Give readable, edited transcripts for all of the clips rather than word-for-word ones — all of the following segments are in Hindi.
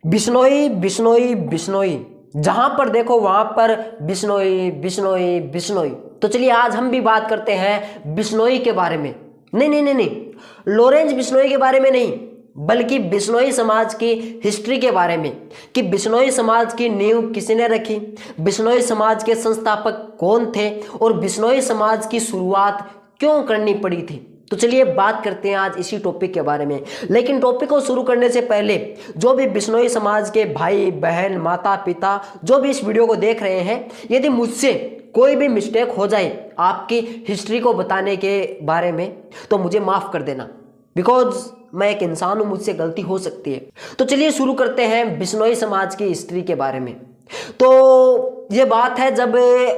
बिश्नोई बिश्नोई बिश्नोई, जहां पर देखो वहां पर बिश्नोई बिश्नोई बिश्नोई। तो चलिए आज हम भी बात करते हैं बिश्नोई के बारे में। नहीं नहीं नहीं नहीं, लॉरेंस बिश्नोई के बारे में नहीं, बल्कि बिश्नोई समाज की हिस्ट्री के बारे में कि बिश्नोई समाज की नींव किसने रखी, बिश्नोई समाज के संस्थापक कौन थे और बिश्नोई समाज की शुरुआत क्यों करनी पड़ी थी। तो चलिए बात करते हैं आज इसी टॉपिक के बारे में। लेकिन टॉपिक को शुरू करने से पहले जो भी बिश्नोई समाज के भाई बहन माता पिता जो भी इस वीडियो को देख रहे हैं, यदि मुझसे कोई भी मिस्टेक हो जाए आपकी हिस्ट्री को बताने के बारे में तो मुझे माफ कर देना, बिकॉज मैं एक इंसान हूं, मुझसे गलती हो सकती है। तो चलिए शुरू करते हैं बिश्नोई समाज की हिस्ट्री के बारे में। तो ये बात है जब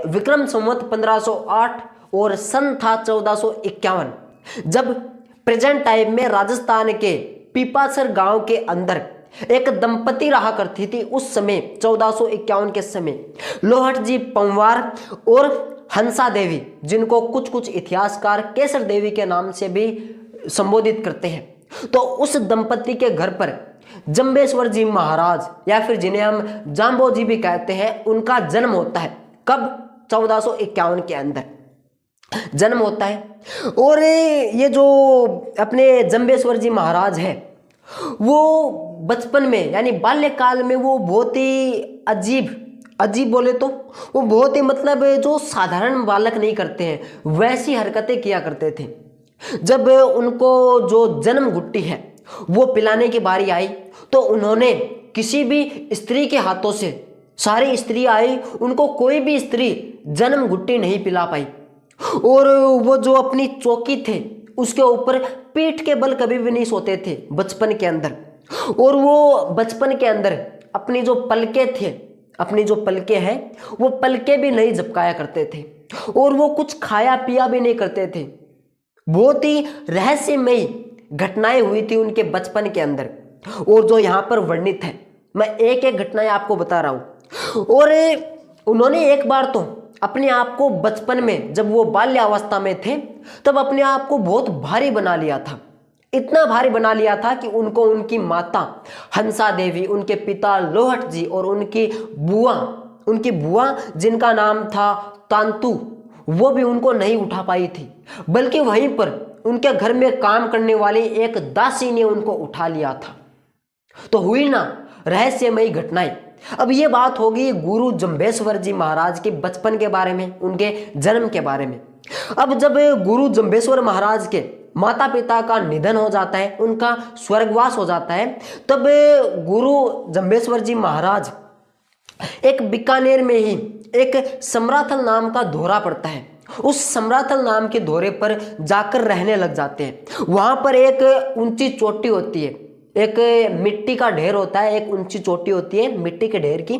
विक्रम संवत 1508 और सन था 1451, जब प्रेजेंट टाइम में राजस्थान के पीपासर गांव के अंदर एक दंपति रहा करती थी। उस समय 1451 के समय लोहट जी पंवार और हंसा देवी, जिनको कुछ कुछ इतिहासकार केसर देवी के नाम से भी संबोधित करते हैं, तो उस दंपति के घर पर जंबेश्वर जी महाराज या फिर जिन्हें हम जाम्बो जी भी कहते हैं, उनका जन्म होता है। कब? 1451 के अंदर जन्म होता है। और ये जो अपने जंबेश्वर जी महाराज हैं, वो बचपन में यानी बाल्यकाल में वो बहुत ही अजीब बोले तो वो बहुत ही मतलब जो साधारण बालक नहीं करते हैं वैसी हरकतें किया करते थे। जब उनको जो जन्म गुट्टी है वो पिलाने की बारी आई तो उन्होंने किसी भी स्त्री के हाथों से, सारी स्त्री आई, उनको कोई भी स्त्री जन्म गुट्टी नहीं पिला पाई। और वो जो अपनी चौकी थे उसके ऊपर पीठ के बल कभी भी नहीं सोते थे बचपन के अंदर। और वो बचपन के अंदर अपनी जो पलके हैं वो पलके भी नहीं झपकाया करते थे और वो कुछ खाया पिया भी नहीं करते थे। बहुत ही रहस्यमयी घटनाएं हुई थी उनके बचपन के अंदर और जो यहाँ पर वर्णित है, मैं एक एक घटनाएं आपको बता रहा हूँ। और उन्होंने एक बार तो अपने आप को बचपन में, जब वो बाल्यावस्था में थे, तब अपने आप को बहुत भारी बना लिया था। इतना भारी बना लिया था कि उनको उनकी माता हंसा देवी, उनके पिता लोहट जी और उनकी बुआ जिनका नाम था तांतु, वो भी उनको नहीं उठा पाई थी, बल्कि वहीं पर उनके घर में काम करने वाली एक दासी ने उनको उठा लिया था। तो हुई ना रहस्यमयी घटनाएं। अब ये बात होगी गुरु जंबेश्वर जी महाराज के बचपन के बारे में, उनके जन्म के बारे में। अब जब गुरु जंबेश्वर महाराज के माता पिता का निधन हो जाता है, उनका स्वर्गवास हो जाता है, तब गुरु जंबेश्वर जी महाराज एक बीकानेर में ही एक समराथल नाम का दौरा पड़ता है। उस समराथल नाम के दौरे पर जाकर रहने लग जाते हैं। वहां पर एक ऊंची चोटी होती है, एक मिट्टी का ढेर होता है, एक ऊंची चोटी होती है मिट्टी के ढेर की।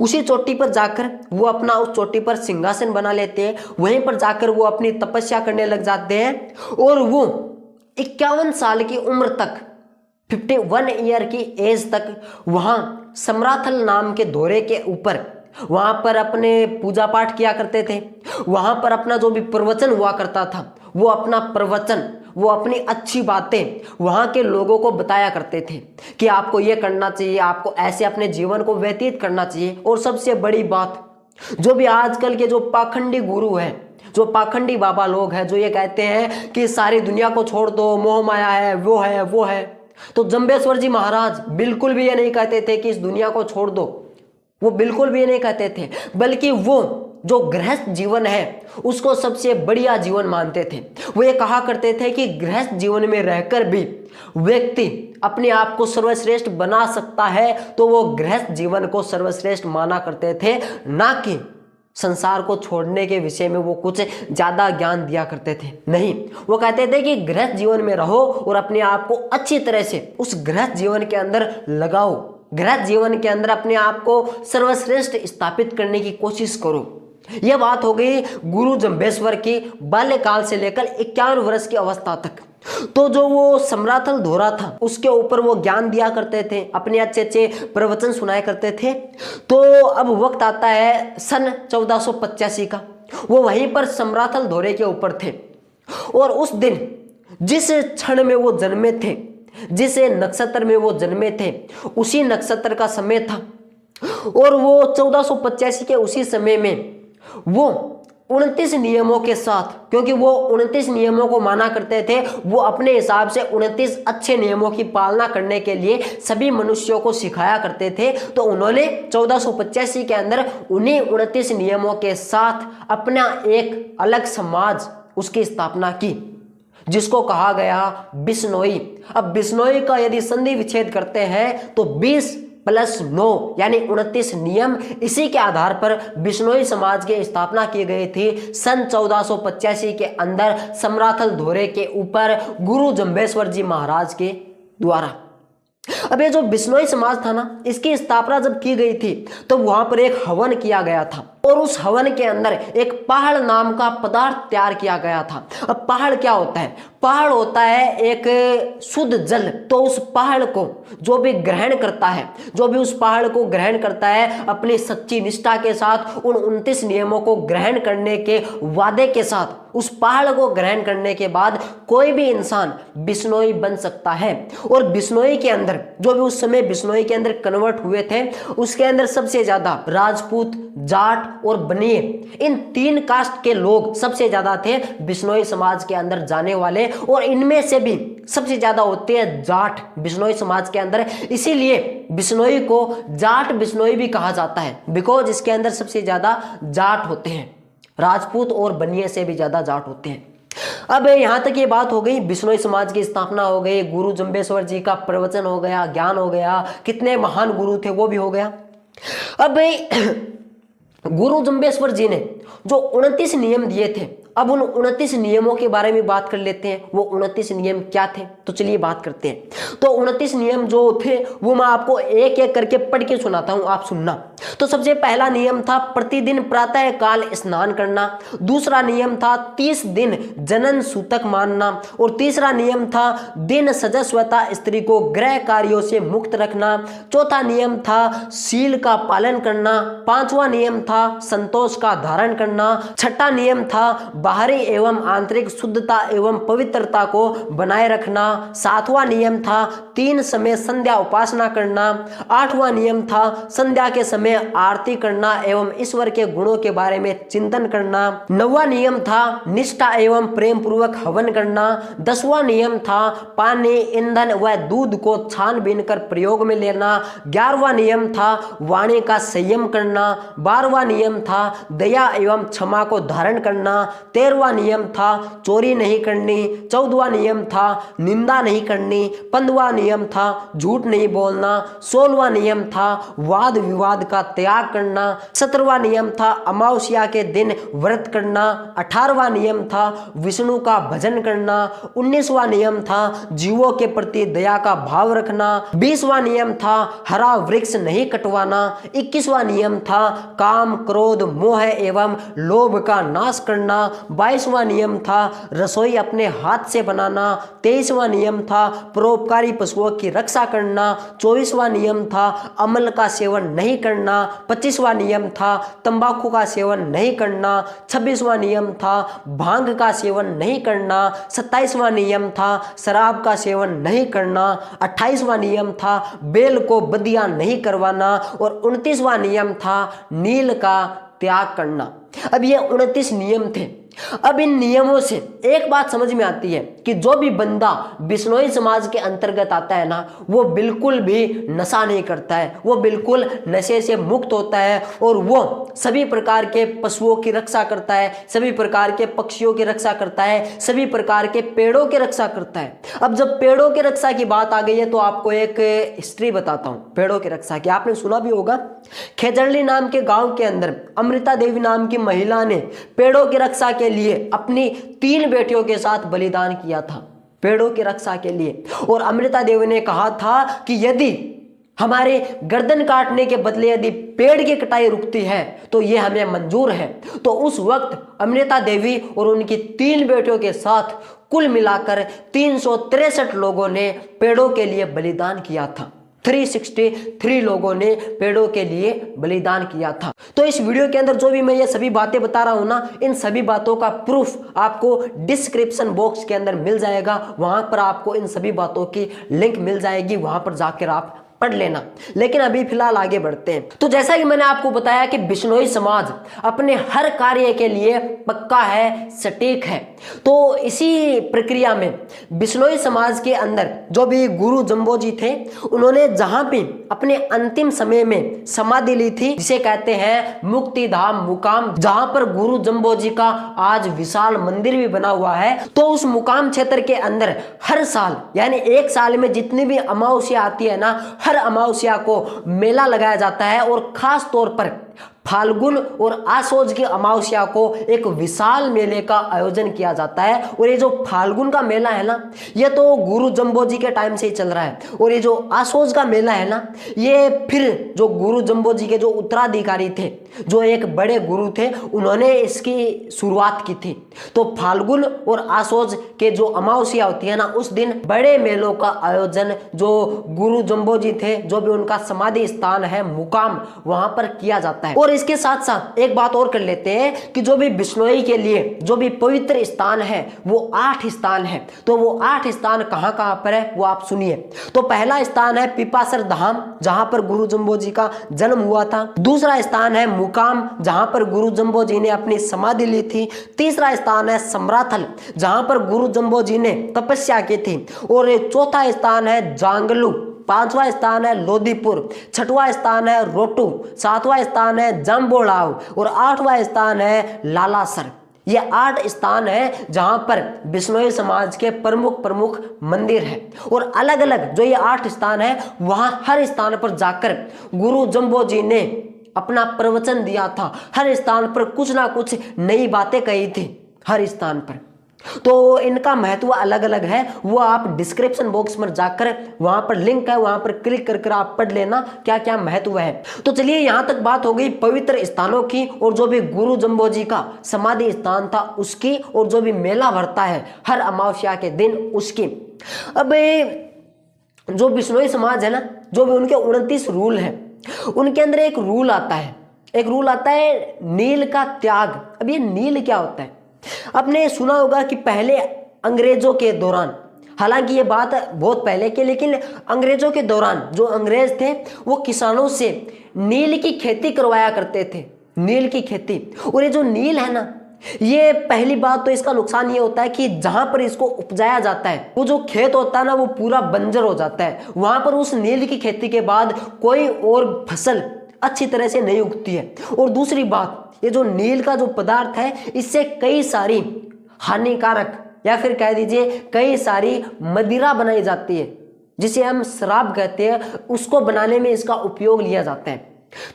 उसी चोटी पर जाकर वो अपना उस चोटी पर सिंहासन बना लेते हैं। वहीं पर जाकर वो अपनी तपस्या करने लग जाते हैं और वो 51 साल की उम्र तक, 51 ईयर की एज तक वहां समराथल नाम के दौरे के ऊपर वहां पर अपने पूजा पाठ किया करते थे। वहां पर अपना जो भी प्रवचन हुआ करता था, वो अपना प्रवचन, वो अपनी अच्छी बातें वहां के लोगों को बताया करते थे कि आपको ये करना चाहिए, आपको ऐसे अपने जीवन को व्यतीत करना चाहिए। और सबसे बड़ी बात, जो भी आजकल के जो पाखंडी गुरु हैं, जो पाखंडी बाबा लोग हैं, जो ये कहते हैं कि सारी दुनिया को छोड़ दो, मोह माया है, वो है, तो जंबेश्वर जी महाराज बिल्कुल भी ये नहीं कहते थे कि इस दुनिया को छोड़ दो, वो बिल्कुल भी ये नहीं कहते थे, बल्कि वो जो गृहस्थ जीवन है उसको सबसे बढ़िया जीवन मानते थे। वो ये कहा करते थे कि गृहस्थ जीवन में रहकर भी व्यक्ति अपने आप को सर्वश्रेष्ठ बना सकता है, तो वो गृहस्थ जीवन को सर्वश्रेष्ठ माना करते थे, ना कि संसार को छोड़ने के विषय में वो कुछ ज्यादा ज्ञान दिया करते थे। नहीं, वो कहते थे कि गृहस्थ जीवन में रहो और अपने आप को अच्छी तरह से उस गृहस्थ जीवन के अंदर लगाओ, गृहस्थ जीवन के अंदर अपने आप को सर्वश्रेष्ठ स्थापित करने की कोशिश करो। यह बात हो गई गुरु जंबेश्वर की बाल्यकाल से लेकर 51 वर्ष की अवस्था तक। तो जो वो समराथल दौरा था उसके ऊपर वो ज्ञान दिया करते थे, अपने अच्छे अच्छे प्रवचन सुनाया करते थे। तो अब वक्त आता है सन 1485 का, वो वहीं पर समराथल दौरे के ऊपर थे और उस दिन जिस क्षण में वो जन्मे थे जिस नक्षत्र में वो जन्मे थे उसी नक्षत्र का समय था और वो 1485 के उसी समय में वो 29 नियमों के साथ, क्योंकि वो 29 नियमों को माना करते थे, वो अपने हिसाब से 29 अच्छे नियमों की पालना करने के लिए सभी मनुष्यों को सिखाया करते थे। तो उन्होंने 1485 के अंदर उन्हीं 29 नियमों के साथ अपना एक अलग समाज उसकी स्थापना की, जिसको कहा गया बिश्नोई। अब बिश्नोई का यदि संधि विच्छेद करते हैं तो 20+9 यानी 29 नियम, इसी के आधार पर बिश्नोई समाज की स्थापना की गई थी सन 1485 के अंदर समराथल धोरे के ऊपर गुरु जंबेश्वर जी महाराज के द्वारा। अब ये जो बिश्नोई समाज था ना, इसकी स्थापना जब की गई थी तो वहां पर एक हवन किया गया था और उस हवन के अंदर एक पहाड़ नाम का पदार्थ तैयार किया गया था। अब पहाड़ क्या होता है? पहाड़ होता है एक शुद्ध जल। तो उस पहाड़ को जो भी ग्रहण करता है, जो भी उस पहाड़ को ग्रहण करता है अपनी सच्ची निष्ठा के साथ, उन 29 नियमों को ग्रहण करने के वादे के साथ, उस पहाड़ को ग्रहण करने के बाद कोई भी इंसान बिश्नोई बन सकता है। और बिश्नोई के अंदर जो भी उस समय बिश्नोई के अंदर कन्वर्ट हुए थे, उसके अंदर सबसे ज्यादा राजपूत, जाट और बनिए, इन 3 कास्ट के लोग सबसे ज्यादा थे बिश्नोई समाज के अंदर जाने वाले। और इनमें से भी सबसे ज्यादा होते हैं जाट बिश्नोई समाज के अंदर। इसीलिए बिश्नोई को जाट बिश्नोई भी कहा जाता है, बिकॉज इसके अंदर सबसे ज्यादा जाट होते हैं, राजपूत और बनिए से भी ज्यादा जाट होते हैं। अब यहां तक ये बात हो गई, बिश्नोई समाज की स्थापना हो गई, गुरु जंबेश्वर जी का प्रवचन हो गया, ज्ञान हो गया, कितने महान गुरु थे वो भी हो गया। अब गुरु जंबेश्वर जी ने जो 29 नियम दिए थे, अब उन 29 नियमों के बारे में बात कर लेते हैं। वो 29 नियम क्या थे, तो चलिए बात करते हैं। तो 29 नियम जो थे वो मैं आपको एक एक करके पढ़ के सुनाता हूं, आप सुनना। तो सबसे पहला नियम था प्रतिदिन प्रातः काल स्नान करना। दूसरा नियम था 30 दिन जनन सूतक मानना। और तीसरा नियम था दिन सजस्वता स्त्री को गृह कार्यों से मुक्त रखना। चौथा नियम था शील का पालन करना। पांचवा नियम था संतोष का धारण करना। छठा नियम था बाहरी एवं आंतरिक शुद्धता एवं पवित्रता को बनाए रखना। सातवां नियम था 3 समय संध्या उपासना करना। आठवां नियम था संध्या के समय आरती करना एवं ईश्वर के गुणों के बारे में चिंतन करना। 9वां नियम था निष्ठा एवं प्रेम पूर्वक हवन करना। 10वां नियम था पानी, ईंधन व दूध को छानबीन कर प्रयोग में लेना। 11वां नियम था वाणी का संयम करना। 12वां नियम था दया एवं क्षमा को धारण करना। 13वां नियम था चोरी नहीं करनी। 14वां नियम था निंदा नहीं करनी। 15वां नियम था झूठ नहीं बोलना। 16वां नियम था वाद विवाद का त्याग करना। 17वां नियम था अमावस्या के दिन व्रत करना। 18वां नियम था विष्णु का भजन करना। 19वां नियम था जीवों के प्रति दया का भाव रखना। 20वां नियम था हरा वृक्ष नहीं कटवाना। 21वां नियम था काम, क्रोध, मोह एवं लोभ का नाश करना। 22वां नियम था रसोई अपने हाथ से बनाना। 23वां नियम था परोपकारी पशुओं की रक्षा करना। 24वां नियम था अमल का सेवन नहीं करना। 25वां नियम था तंबाकू का सेवन नहीं करना। 26वां नियम था भांग का सेवन नहीं करना। 27वां नियम था शराब का सेवन नहीं करना। 28वां नियम था बेल को बदिया नहीं करवाना। और 29वां नियम था नील का त्याग करना। अब ये 29 नियम थे। अब इन नियमों से एक बात समझ में आती है कि जो भी बंदा बिश्नोई समाज के अंतर्गत आता है ना, वो बिल्कुल भी नशा नहीं करता है, वो बिल्कुल नशे से मुक्त होता है और वो सभी प्रकार के पशुओं की रक्षा करता है, सभी प्रकार के पक्षियों की रक्षा करता है, सभी प्रकार के पेड़ों की रक्षा करता है। अब जब पेड़ों की रक्षा की बात आ गई है तो आपको एक हिस्ट्री बताता हूँ पेड़ों की रक्षा की। आपने सुना भी होगा, खेजड़ली नाम के गांव के अंदर अमृता देवी नाम की महिला ने पेड़ों की रक्षा के लिए अपनी 3 बेटियों के साथ बलिदान किया था, पेड़ों की रक्षा के लिए। और अमृता देवी ने कहा था कि यदि हमारे गर्दन काटने के बदले यदि पेड़ की कटाई रुकती है तो ये हमें मंजूर है। तो उस वक्त अमृता देवी और उनकी 3 बेटियों के साथ कुल मिलाकर 363 लोगों ने पेड़ों के लिए बलिदान किया था। 363 लोगों ने पेड़ों के लिए बलिदान किया था। तो इस वीडियो के अंदर जो भी मैं ये सभी बातें बता रहा हूं ना, इन सभी बातों का प्रूफ आपको डिस्क्रिप्शन बॉक्स के अंदर मिल जाएगा। वहां पर आपको इन सभी बातों की लिंक मिल जाएगी, वहां पर जाकर आप पढ़ लेना। लेकिन अभी फिलहाल आगे बढ़ते हैं। तो जैसा कि मैंने आपको बताया कि बिश्नोई समाज अपने हर कार्य के लिए पक्का है, सटीक है। तो इसी प्रक्रिया में बिश्नोई समाज के अंदर जो भी गुरु जंबो जी थे, उन्होंने जहां भी अपने अंतिम समय में समाधि ली थी, जिसे कहते हैं मुक्ति धाम मुकाम, जहां पर गुरु जंबो जी का आज विशाल मंदिर भी बना हुआ है। तो उस मुकाम क्षेत्र के अंदर हर साल यानी एक साल में जितनी भी अमावस्या आती है ना, हर अमावस्या को मेला लगाया जाता है और खास तौर पर फाल्गुन और आसोज की अमावस्या को एक विशाल मेले का आयोजन किया जाता है। और ये जो फाल्गुन का मेला है ना, ये तो गुरु जंबो जी के टाइम से ही चल रहा है। और ये जो आसोज का मेला है ना, ये फिर जो गुरु जंबो जी के जो उत्तराधिकारी थे, जो एक बड़े गुरु थे, उन्होंने इसकी शुरुआत की थी। तो फाल्गुन और आसोज के जो अमावस्या होती है ना, उस दिन बड़े मेलों का आयोजन जो गुरु जंबो जी थे, जो भी उनका समाधि स्थान है मुकाम, वहां पर किया जाता है। और इसके साथ साथ एक बात और कर लेते हैं कि जो भी बिश्नोई के लिए जो भी पवित्र स्थान है वो 8 स्थान है। तो वो 8 स्थान कहां कहां पर है वो आप सुनिए। तो पहला स्थान है पिपासर धाम, जहां पर गुरु जंबो जी का जन्म हुआ था। दूसरा स्थान है मुकाम, जहां पर गुरु जंबो जी ने अपनी समाधि ली थी। तीसरा स्थान है समराथल, जहां पर गुरु जंबो जी ने तपस्या की थी। और चौथा स्थान है जांगलू, पांचवा स्थान है लोधीपुर, छठवां स्थान है रोटू, सातवां स्थान है जम्बोलाव और 8वां स्थान है लालासर। ये 8 स्थान है जहां पर बिश्नोई समाज के प्रमुख मंदिर है। और अलग अलग जो ये 8 स्थान है, वहां हर स्थान पर जाकर गुरु जंबो जी ने अपना प्रवचन दिया था। हर स्थान पर कुछ ना कुछ नई बातें कही थी हर स्थान पर। तो इनका महत्व अलग अलग है, वो आप डिस्क्रिप्शन बॉक्स में जाकर वहां पर लिंक है, वहां पर क्लिक करके आप पढ़ लेना क्या क्या महत्व है। तो चलिए, यहां तक बात हो गई पवित्र स्थानों की और जो भी गुरु जंबो जी का समाधि स्थान था उसकी, और जो भी मेला भरता है हर अमावस्या के दिन उसकी। अब जो बिश्नोई समाज है ना, जो भी उनके 29 रूल है, उनके अंदर एक रूल आता है नील का त्याग। अब ये नील क्या होता है? आपने सुना होगा कि पहले अंग्रेजों के दौरान, हालांकि ये बात बहुत पहले की, लेकिन अंग्रेजों के दौरान जो अंग्रेज थे वो किसानों से नील की खेती करवाया करते थे, नील की खेती। और ये जो नील है ना, ये पहली बात तो इसका नुकसान ये होता है कि जहां पर इसको उपजाया जाता है वो जो खेत होता है ना, वो पूरा बंजर हो जाता है। वहां पर उस नील की खेती के बाद कोई और फसल अच्छी तरह से नहीं उगती है। और दूसरी बात, ये जो नील का जो पदार्थ है, इससे कई सारी हानिकारक या फिर कह दीजिए कई सारी मदिरा बनाई जाती है, जिसे हम शराब कहते हैं, उसको बनाने में इसका उपयोग लिया जाता है।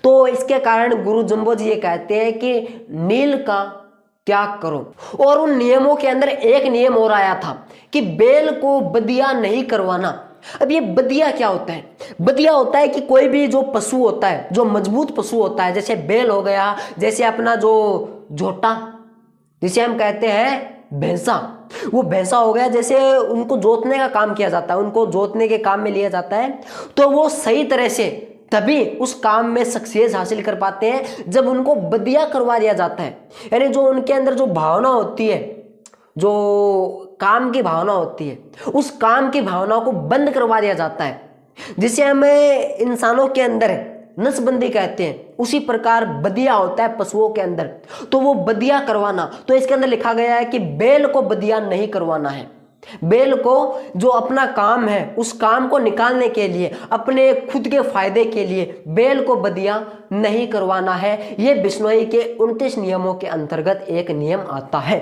तो इसके कारण गुरु जंबो जी ये कहते हैं कि नील का त्याग करो। और उन नियमों के अंदर एक नियम और आया था कि बेल को बदिया नहीं करवाना। अब ये बदिया क्या होता है? बदिया होता है कि कोई भी जो पशु होता है, जो मजबूत पशु होता है, जैसे बैल हो गया, जैसे अपना जो झोटा जिसे हम कहते हैं भैंसा, वो भैंसा हो गया, जैसे उनको जोतने का काम किया जाता है, उनको जोतने के काम में लिया जाता है, तो वो सही तरह से तभी उस काम में सक्सेस हासिल कर पाते हैं जब उनको बदिया करवा दिया जाता है। यानी जो उनके अंदर जो भावना होती है, जो काम की भावना होती है, उस काम की भावना को बंद करवा दिया जाता है, जिसे हमें इंसानों के अंदर नसबंदी कहते हैं। उसी प्रकार बदिया होता है पशुओं के अंदर, तो वो बदिया करवाना। तो इसके अंदर लिखा गया है कि बैल को बदिया नहीं करवाना है। बैल को जो अपना काम है उस काम को निकालने के लिए, अपने खुद के फायदे के लिए बैल को बदिया नहीं करवाना है। ये बिश्नोई के 29 नियमों के अंतर्गत एक नियम आता है।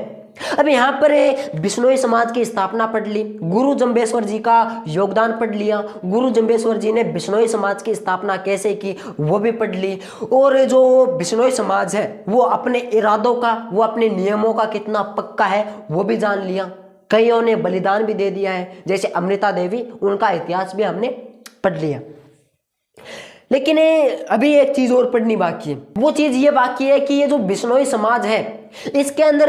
अब यहाँ पर बिश्नोई समाज की स्थापना पढ़ ली, गुरु जंबेश्वर जी का योगदान पढ़ लिया, गुरु जंबेश्वर जी ने बिश्नोई समाज की स्थापना कैसे की वो भी पढ़ ली, और जो बिश्नोई समाज है वो अपने इरादों का, वो अपने नियमों का कितना पक्का है वो भी जान लिया। कईयों ने बलिदान भी दे दिया है, जैसे अमृता देवी, उनका इतिहास भी हमने पढ़ लिया। लेकिन अभी एक चीज और पढ़नी बाकी है। वो चीज ये बाकी है कि ये जो बिश्नोई समाज है इसके अंदर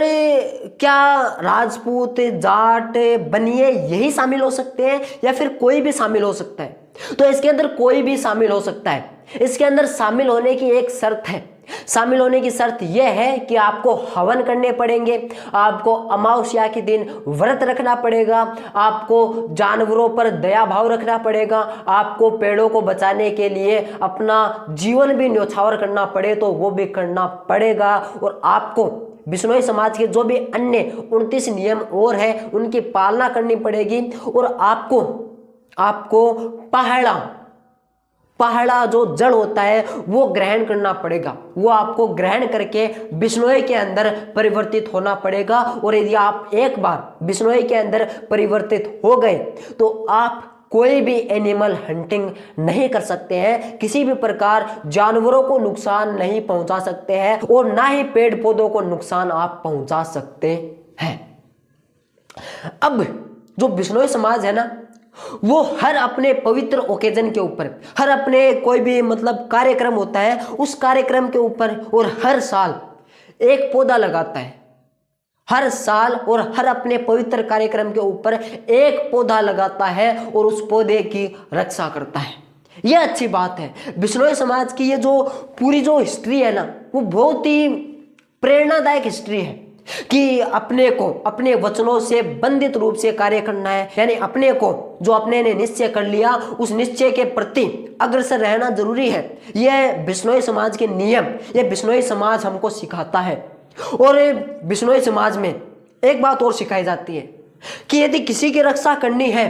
क्या राजपूत, जाट, बनिए यही शामिल हो सकते हैं या फिर कोई भी शामिल हो सकता है? तो इसके अंदर कोई भी शामिल हो सकता है। इसके अंदर शामिल होने की एक शर्त है। शामिल होने की शर्त यह है कि आपको हवन करने पड़ेंगे, आपको अमावस्या के दिन व्रत रखना पड़ेगा, आपको जानवरों पर दया भाव रखना पड़ेगा, आपको पेड़ों को बचाने के लिए अपना जीवन भी न्यौछावर करना पड़े तो वो भी करना पड़ेगा। और आपको बिश्नोई समाज के जो भी अन्य 29 नियम और है उनकी पालना करनी पड़ेगी। और आपको पहाड़ा जो जड़ होता है वो ग्रहण करना पड़ेगा, वो आपको ग्रहण करके बिश्नोई के अंदर परिवर्तित होना पड़ेगा। और यदि आप एक बार बिश्नोई के अंदर परिवर्तित हो गए तो आप कोई भी एनिमल हंटिंग नहीं कर सकते हैं, किसी भी प्रकार जानवरों को नुकसान नहीं पहुंचा सकते हैं और ना ही पेड़ पौधों को नुकसान आप पहुंचा सकते हैं। अब जो बिश्नोई समाज है ना, वो हर अपने पवित्र ओकेजन के ऊपर, हर अपने कोई भी मतलब कार्यक्रम होता है उस कार्यक्रम के ऊपर और हर साल एक पौधा लगाता है। हर साल और हर अपने पवित्र कार्यक्रम के ऊपर एक पौधा लगाता है और उस पौधे की रक्षा करता है। यह अच्छी बात है। बिश्नोई समाज की ये जो पूरी जो हिस्ट्री है ना, वो बहुत ही प्रेरणादायक हिस्ट्री है कि अपने को अपने वचनों से बंधित रूप से कार्य करना है, यानी अपने को जो अपने ने निश्चय कर लिया उस निश्चय के प्रति अग्रसर रहना जरूरी है। यह बिश्नोई समाज के नियम, यह बिश्नोई समाज हमको सिखाता है। और बिश्नोई समाज में एक बात और सिखाई जाती है कि यदि किसी की रक्षा करनी है,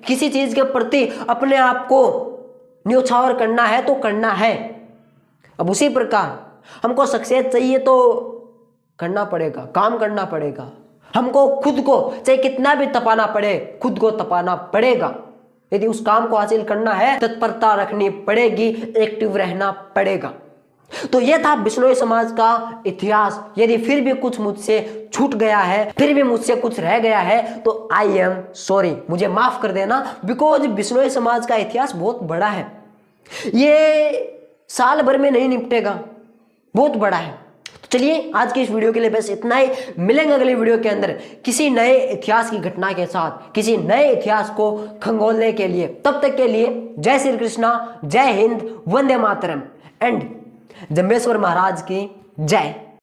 किसी चीज के प्रति अपने आप को न्यौछावर करना है तो करना है। अब उसी प्रकार हमको सक्सेस चाहिए तो करना पड़ेगा, काम करना पड़ेगा। हमको खुद को चाहे कितना भी तपाना पड़े, खुद को तपाना पड़ेगा। यदि उस काम को हासिल करना है तत्परता रखनी पड़ेगी, एक्टिव रहना पड़ेगा। तो यह था बिश्नोई समाज का इतिहास। यदि फिर भी कुछ मुझसे छूट गया है, फिर भी मुझसे कुछ रह गया है तो आई एम सॉरी, मुझे माफ कर देना। बिकॉज बिश्नोई समाज का इतिहास बहुत बड़ा है, ये साल भर में नहीं निपटेगा, बहुत बड़ा है। चलिए आज की इस वीडियो के लिए बस इतना ही। मिलेंगे अगले वीडियो के अंदर किसी नए इतिहास की घटना के साथ, किसी नए इतिहास को खंगोलने के लिए। तब तक के लिए जय श्री कृष्णा, जय हिंद, वंदे मातरम एंड जम्बेश्वर महाराज की जय।